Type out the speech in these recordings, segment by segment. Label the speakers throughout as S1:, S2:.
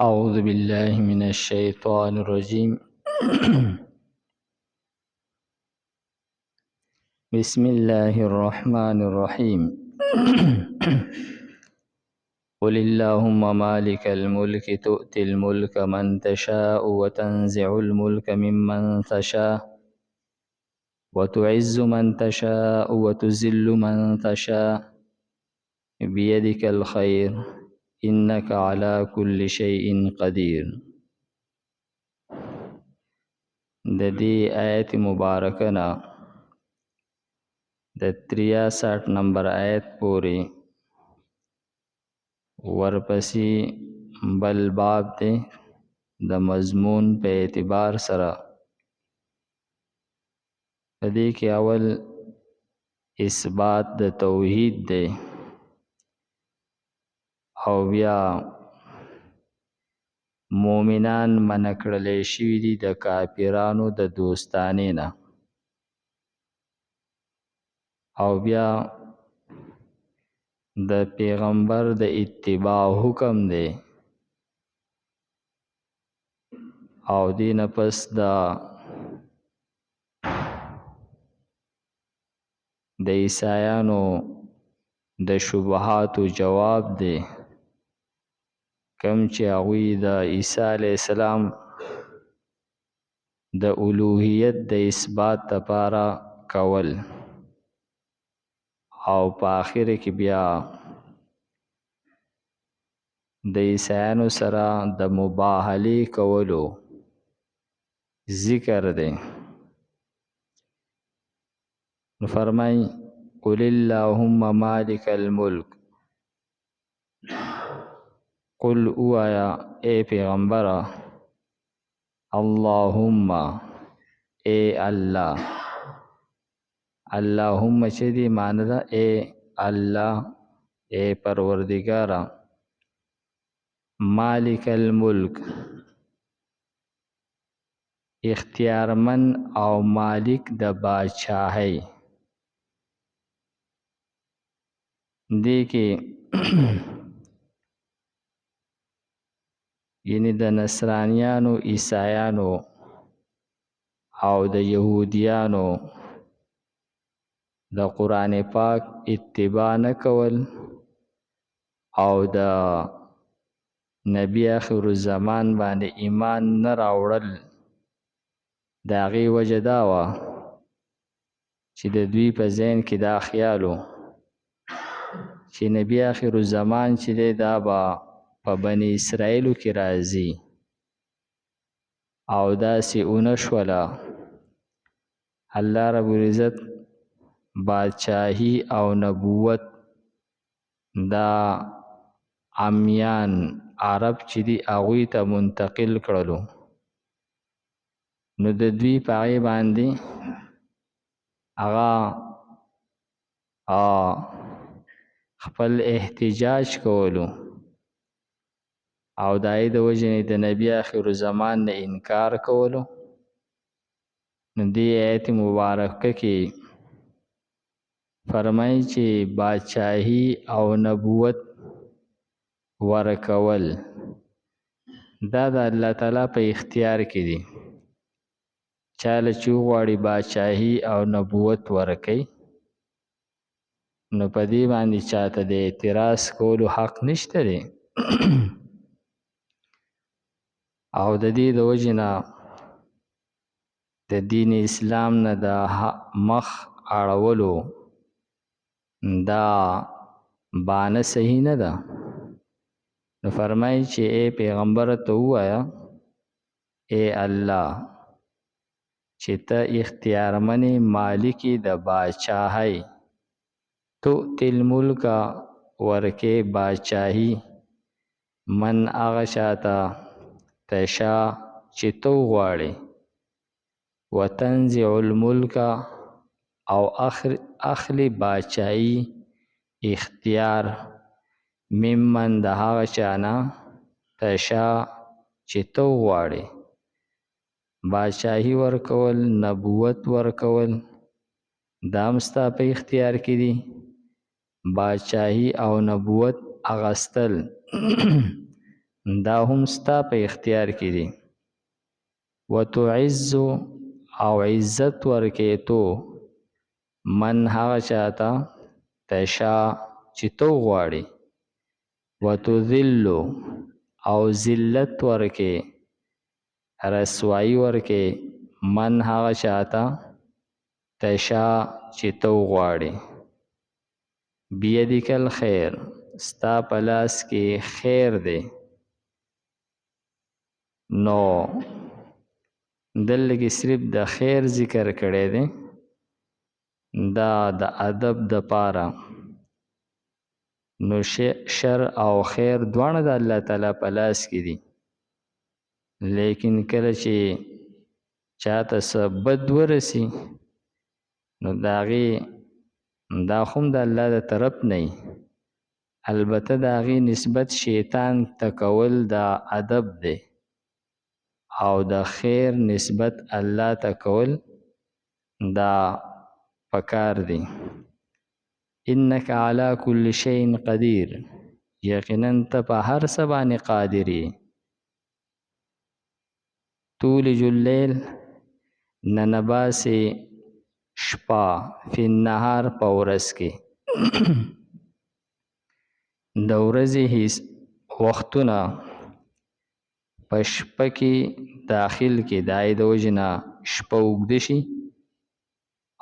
S1: أعوذ بالله من الشيطان الرجيم بسم الله الرحمن الرحيم قل اللهم مالك الملك تؤتي الملك من تشاء وتنزع الملك ممن تشاء وتعز من تشاء وتذل من تشاء بيدك الخير إنك على كل شيء قدير. د دې آیت مبارکه نه د 63 نمبر آیت پورې ورپسې بل باب دی د مضمون په اعتبار سره. په دې کې اول اثبات د توحید دی او بیا مومنان منع کړلی شوي دي د کافرانو د دوستانې نه، او بیا د پیغمبر د اتباع حکم دی، او دین پس د عیسایانو د شبهاتو جواب دی، کم چې هغوی د عیسی علیه السلام د الوهیت د اثبات لپاره کول، او په آخر کې بیا د عیسایانو سره د مباهلې کولو ذکر دی. نو فرمای قل اللهم مالک الملک، قل اوایا اے پیغمبره، اللهم اے الله، اللهم چې دی معنی ده اے الله، اے پروردگارا، مالک الملک اختیارمن او مالک د بادشاہی. دې کې یعنی د نصرانیانو، عیسایانو او د یهودیانو د قرآن پاک اتباع نه کول او د نبی آخر الزمان باندې ایمان نه راوړل، د هغې وجه دا وه چې د دوی په ذهن کې دا خیال و چې نبی آخر الزمان چې دی دا به په بني اسرائیلو کې راځي، او داسې اونه شوله. الله رب العزت بادشاهی او نبوت دا عمیان عرب چې دی هغوی ته منتقل کړلو، نو د دوی په هغې باندې هغه خپل احتجاج کولو، او د هغې د وجې نه د نبي آخر الزمان نه انکار کولو. نو دې آیت مبارکه کې فرمایي چې بادشاهي او نبوت ورکول دا د الله تعالی په اختیار کې دي. چاله چې وغواړي بادشاهي او نبوت ورکوي، نو په دې باندې چاته د اعتراض کولو حق نشته دی. او د دې د وجې نه د دین اسلام نه د مخ اړولو دا بانه صحیح نه ده. نو فرمایي چې اے پیغمبر ته ووایه اے الله چې ته اختیارمنې مالکې د بادشاهۍ، تؤتی الملک ورکې بادشاهي، من هغه چاته تشا چې تو غواړې، وتنزع الملک او اخلی بادشاهي اختیار، ممن د هغه چانه تشا چې تو غواړې. بادشاهي ورکول، نبوت ورکول دا هم ستا په اختیار کې دي. بادشاهي او نبوت اغستل دا هم ستا په اختیار کې دي. وتعز او عزت ورکې تو من هغه چاته تشا چې تو غواړي. وتذل او ذلت ورکې رسوایی ورکې من هغه چاته تشا چې تو غواړي. بیدک الخیر ستا په لاس کې خیر دی. نو دلته کې صرف د خیر ذکر کړی دی، دا د ادب د پاره. نو شر او خیر دواړه د الله تعالی په لاس کې دي، لیکن کله چې چاته څه بد ورسي نو د هغې دا خو د الله د طرف نه وي. البته د هغې نسبت شیطان ته کول دا ادب دی، او د خیر نسبت الله ته کول دا پکار دی. انک علی کل شیء قدیر، یقینا ته په هر څه باندې قادر یې. تولج اللیل ننباسې شپه فی النهار په ورځ کې. د ورځې هیڅ وختونه په شپه کې داخل کې د هغې د وجې نه شپه اوږده شي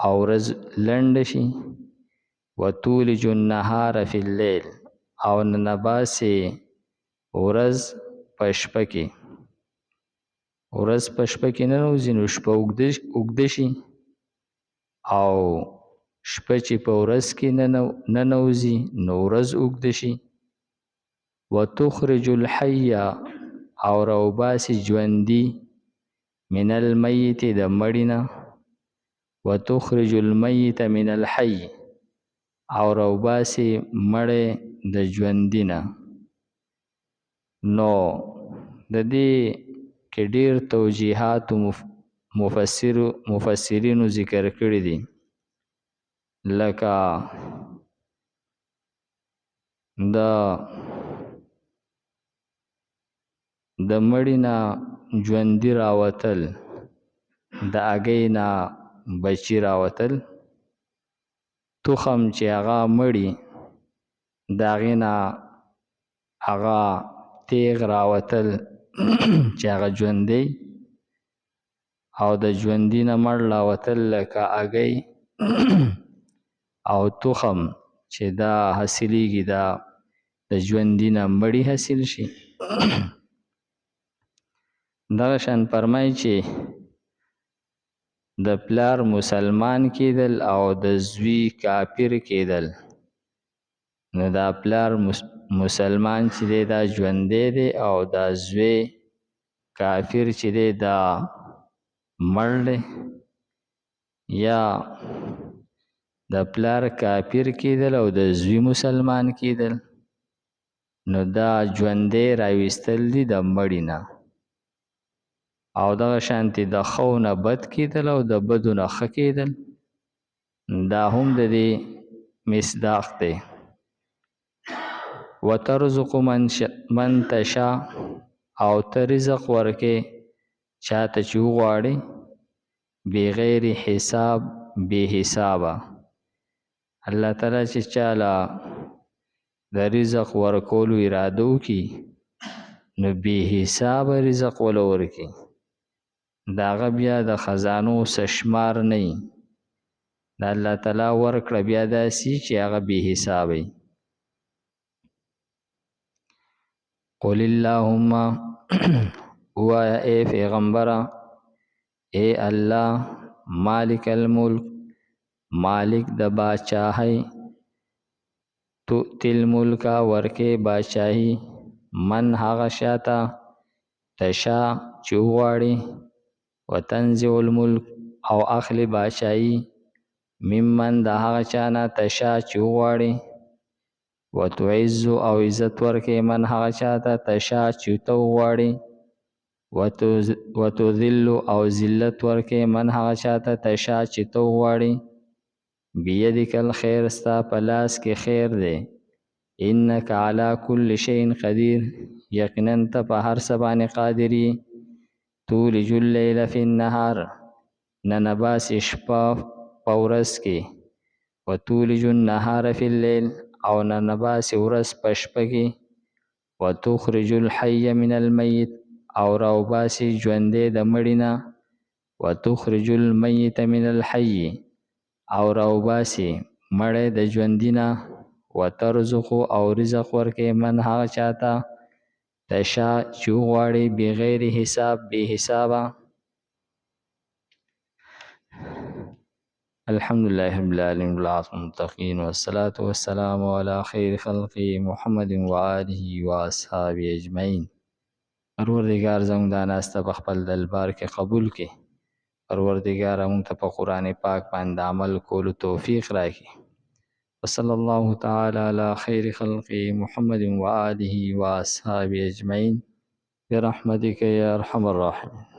S1: او ورځ لنډه شي. وتولج النهار فی اللیل او ننباسې ورځ په شپه کې. ورځ په شپه کې ننوځي نو شپه اوږده شي، او شپه چې په ورځ کې ننوځي نو ورځ اوږده شي. وتخرج الحی او راوباسي ژوندي من المیت د مړي نه. وتخرج المیت من الحی او راوباسي مړی د ژوندي نه. نو د دې کې ډېر توجیحات مفسرینو ذکر کړي دي، لکه د مړي نه ژوندي راوتل، د هګۍ نه بچي راوتل، تخم چې هغه مړي د هغې نه هغه تیغ راوتل چې هغه ژوندی، او د ژوندي نه مړ راوتل لکه هګۍ او تخم چې دا حاصلیږي دا د ژوندي نه مړي حاصل شي. دغه شان فرمایي چې د پلار مسلمان کېدل او د زوی کافر کېدل. نو دا پلار مسلمان چې دی دا ژوندی دی، او دا زوی کافر چې دی دا مړ دی. یا د پلار کافر کېدل او د زوی مسلمان کېدل، نو دا ژوندی راویستل دي د مړي نه. او دغه شانتې د ښو نه بد کېدل او د بدو نه ښه کېدل، دا هم د دې مصداق دی. وترزق من تشا او ته رزق ورکې چاته چې وغواړې، بغیر حساب بې حسابه. الله تعالی چې چاله د رزق ورکولو اراده وکړي نو بې حسابه رزق وله ورکړي. د هغه بیا د خزانو څه شمار نه وي. د الله تعالی ورکړه بیا داسې چې هغه بې حسابه وي. قل اللهم ووایه ای پیغمبره، ای الله مالک الملک، مالک د باچاهۍ، تؤتی الملک ورکې باچاهي، من هغه شاته تشا چې وغواړي، وتنزع الملک او اخلی باچاهي، ممن د هغه چانه تشا چې وغواړي، وتعز او عزت ورکې من هغه چاته تشا چې ته وغواړي، وتذل او ذلت ورکې من هغه چاته تشا چې ته وغواړي. بیدک الخیر ستا په لاس کې خیر دی. انک علی کل شیء قدیر، یقینا ته په هر څه باندې قادر یې. تولج اللیل فی النهار ننباسي شپه په ورځ کې، وتولج النهار فی اللیل او ننباسي ورځ په شپه کې، وتخرج الحی من المیت او راوباسي ژوندی د مړي نه، وتخرج المیت من الحی او راوباسي مړی د ژوندي نه، وترزق او رزق ورکې من هغه چاته تشا چې وغواړي بغیر حساب بې حسابه. الحمدلله رب العالمین والعاقبة للمتقین والصلاة والسلام علی خیر خلقه محمد و آله و اصحابه اجمعین. پروردگار زموږ دا ناسته په خپل دربار کې قبول کړي. پروردگار موږ ته په قرآن پاک باندې عمل کولو توفیق راکړي. وصلی الله تعالی علی خیر خلقه محمد و آله و اصحابه اجمعین برحمتک یا ارحم الراحمین.